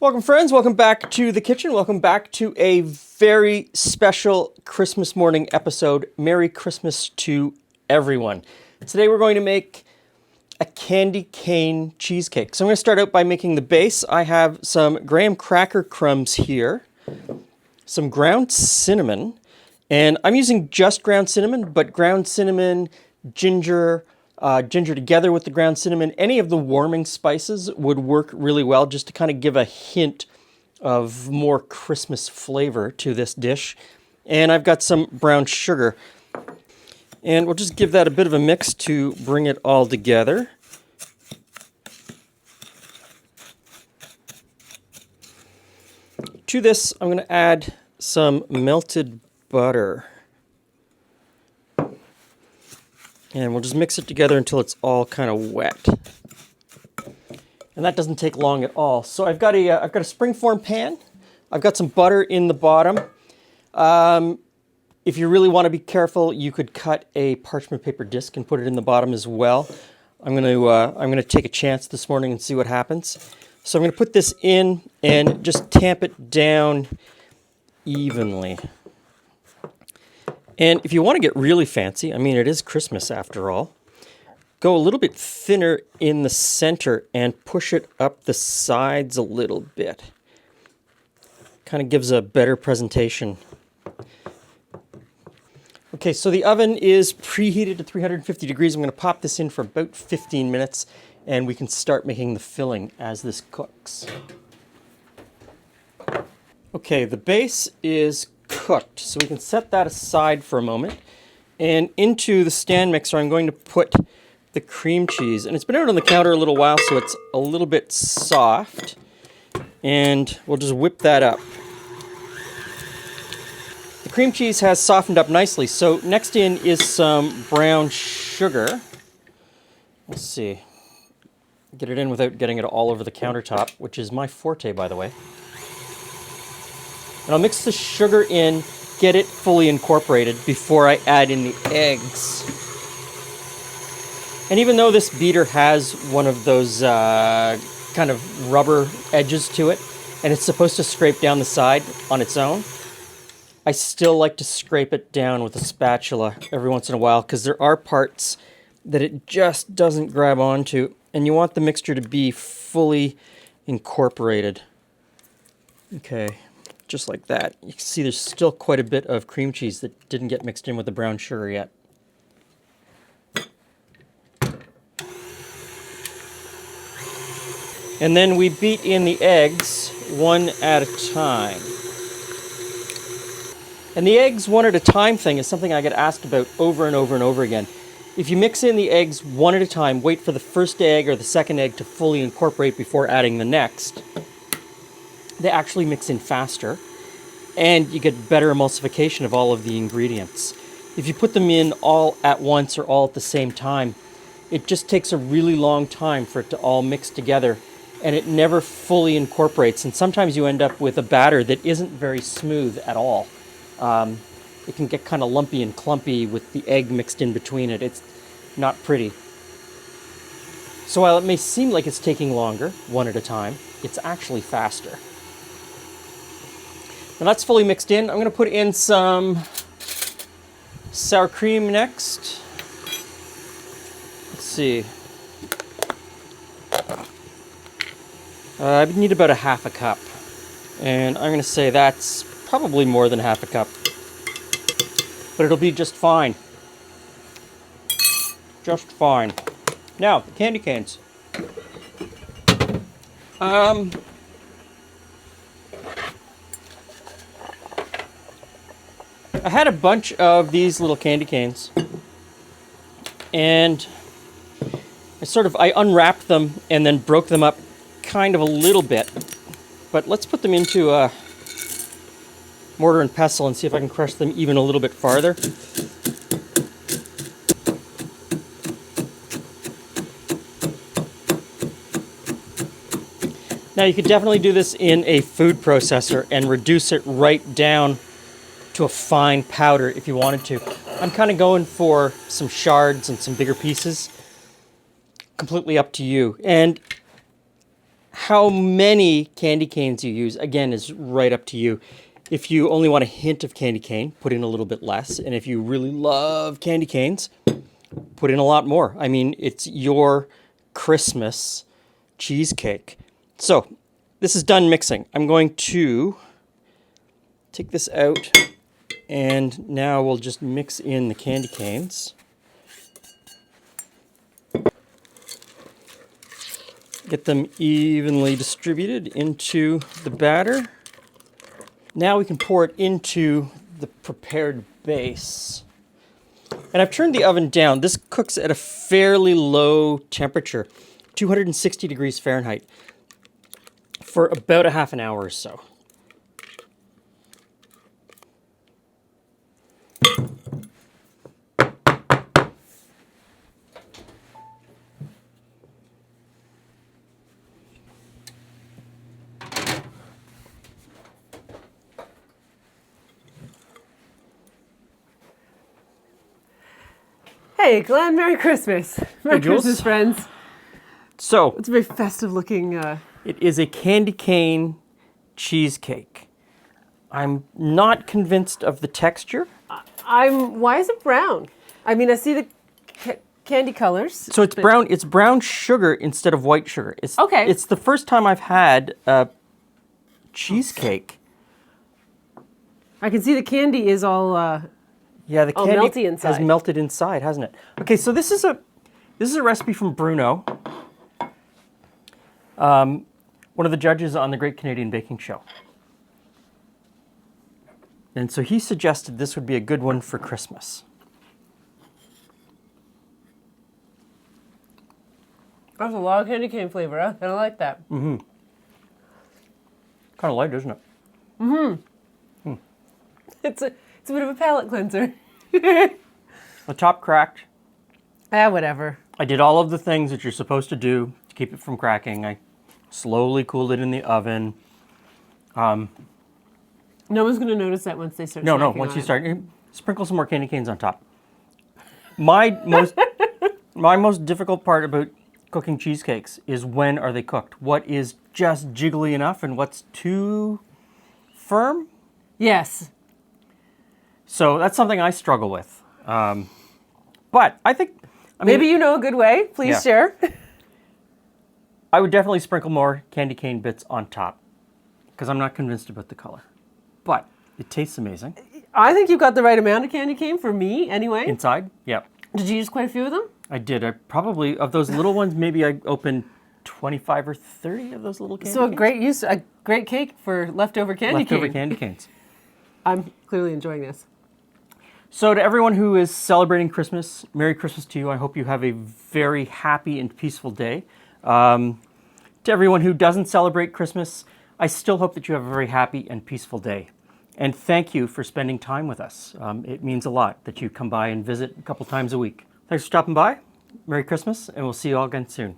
Welcome, friends. Welcome back to the kitchen. Welcome back to a very special Christmas morning episode. Merry Christmas to everyone. Today we're going to make a candy cane cheesecake. So I'm going to start out by making the base. I have some graham cracker crumbs here, some ground cinnamon, and I'm using just ground cinnamon, but ground cinnamon, ginger together with the ground cinnamon, any of the warming spices would work really well just to kind of give a hint of more Christmas flavor to this dish. And I've got some brown sugar. And we'll just give that a bit of a mix to bring it all together. To this, I'm going to add some melted butter. And we'll just mix it together until it's all kind of wet. And that doesn't take long at all. So I've got a springform pan. I've got some butter in the bottom. If you really want to be careful, you could cut a parchment paper disc and put it in the bottom as well. I'm going to take a chance this morning and see what happens. So I'm going to put this in and just tamp it down evenly. And if you want to get really fancy, I mean, it is Christmas after all, go a little bit thinner in the center and push it up the sides a little bit. Kind of gives a better presentation. Okay, so the oven is preheated to 350 degrees. I'm going to pop this in for about 15 minutes, and we can start making the filling as this cooks. Okay, the base is cooked, so we can set that aside for a moment. And into the stand mixer, I'm going to put the cream cheese. And it's been out on the counter a little while, so it's a little bit soft. And we'll just whip that up. The cream cheese has softened up nicely, so next in is some brown sugar. Let's see. Get it in without getting it all over the countertop, which is my forte, by the way. And I'll mix the sugar in, get it fully incorporated before I add in the eggs. And even though this beater has one of those kind of rubber edges to it, and it's supposed to scrape down the side on its own, I still like to scrape it down with a spatula every once in a while because there are parts that it just doesn't grab onto, and you want the mixture to be fully incorporated. Okay. Just like that. You can see there's still quite a bit of cream cheese that didn't get mixed in with the brown sugar yet. And then we beat in the eggs one at a time. And the eggs one at a time thing is something I get asked about over and over and over again. If you mix in the eggs one at a time, wait for the first egg or the second egg to fully incorporate before adding the next, they actually mix in faster, and you get better emulsification of all of the ingredients. If you put them in all at once or all at the same time, it just takes a really long time for it to all mix together, and it never fully incorporates, and sometimes you end up with a batter that isn't very smooth at all. It can get kind of lumpy and clumpy with the egg mixed in between it. It's not pretty. So while it may seem like it's taking longer, one at a time, it's actually faster. Now that's fully mixed in. I'm going to put in some sour cream next. Let's see. I need about a half a cup. And I'm going to say that's probably more than half a cup. But it'll be just fine. Just fine. Now, the candy canes. I had a bunch of these little candy canes, and I unwrapped them and then broke them up kind of a little bit. But let's put them into a mortar and pestle and see if I can crush them even a little bit farther. Now you could definitely do this in a food processor and reduce it right down to a fine powder if you wanted to. I'm kind of going for some shards and some bigger pieces. Completely up to you. And How many candy canes you use, again, is right up to you. If you only want a hint of candy cane, put in a little bit less. And if you really love candy canes, put in a lot more. I mean, it's your Christmas cheesecake. So, this is done mixing. I'm going to take this out, and now we'll just mix in the candy canes. Get them evenly distributed into the batter. Now we can pour it into the prepared base. And I've turned the oven down. This cooks at a fairly low temperature, 260 degrees Fahrenheit, for about a half an hour or so. Hey, Glenn, Merry Christmas. Merry Jules. Christmas, friends. So, It's a very festive looking. it is a candy cane cheesecake. I'm not convinced of the texture. Why is it brown? I mean, I see the candy colors. So it's brown. It's brown sugar instead of white sugar. It's, Okay. It's the first time I've had a cheesecake. I can see the candy is all. Yeah, the Oh, candy melty inside. has melted inside, hasn't it? Okay, so this is a recipe from Bruno, one of the judges on the Great Canadian Baking Show. And so he suggested this would be a good one for Christmas. That's a lot of candy cane flavor. I kind of like that. Kind of light, isn't it? It's a bit of a palate cleanser. The top cracked. Whatever. I did all of the things that you're supposed to do to keep it from cracking. I slowly cooled it in the oven. No one's going to notice that once they start. No, snacking once on you it. start, sprinkle some more candy canes on top. My most difficult part about cooking cheesecakes is when are they cooked? What is just jiggly enough and what's too firm? Yes. So that's something I struggle with. But I think, Maybe you know a good way. Please Yeah. share. I would definitely sprinkle more candy cane bits on top because I'm not convinced about the color. But it tastes amazing. I think you got the right amount of candy cane for me, anyway. Inside, yeah. Did you use quite a few of them? I did. I probably, of those little ones, maybe I opened 25 or 30 of those little candy So a canes. great cake for leftover candy Leftover cane. candy canes. I'm clearly enjoying this. So to everyone who is celebrating Christmas, Merry Christmas to you. I hope you have a very happy and peaceful day. To everyone who doesn't celebrate Christmas, I still hope that you have a very happy and peaceful day. And thank you for spending time with us. It means a lot that you come by and visit a couple times a week. Thanks for stopping by. Merry Christmas, and we'll see you all again soon.